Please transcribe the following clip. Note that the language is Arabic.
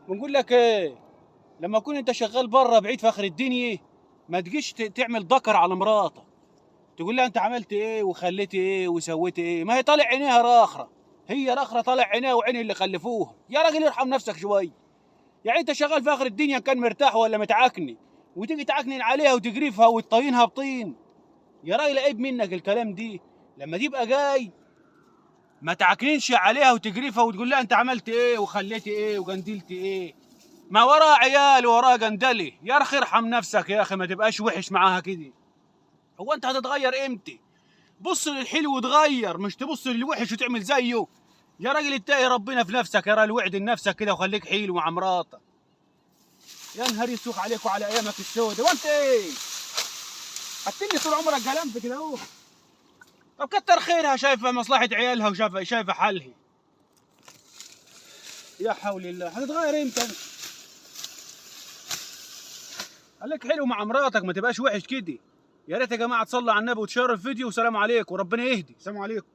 بنقول لك ايه، لما تكون انت شغال بره بعيد في اخر الدنيا ما تجيش تعمل ذكر على مراتك، تقول لها انت عملت ايه وخليت ايه وسويت ايه، ما هي طالع عينيها راخره، هي راخره طالع عينيها وعين اللي خلفوها. يا راجل ارحم نفسك شوي. يعني انت شغال في اخر الدنيا كان مرتاح ولا متعكني، وتيجي تعكنن عليها وتقرفها وتطينها بطين؟ يا راجل عيب منك الكلام دي. لما تبقى جاي ما تعكننش عليها وتقرفها وتقول لها انت عملت ايه وخليت ايه وجندلت ايه. ما وراه عيال ووراه جندلي. يا اخي ارحم نفسك يا اخي، ما تبقاش وحش معاها كده. هو انت هتتغير امتى؟ بص للحلو وتغير، مش تبص للوحش وتعمل زيه. يا راجل اتقي ربنا في نفسك، يا راجل وعد لنفسك كده وخليك حلو مع مراتك. يا نهار يسوق عليك وعلى ايامك السودة. وانت ايه هتني طول عمرك جلمت كده اهو؟ طب كتر خيرها، شايفه مصلحه عيالها وشايفه حالها. يا حول الله، هتتغير امتى؟ خليك حلو مع مراتك، ما تبقاش وحش كده. يا ريت يا جماعه تصلوا على النبي وتشيروا الفيديو، وسلام عليكم وربنا يهدي. سلام عليكم.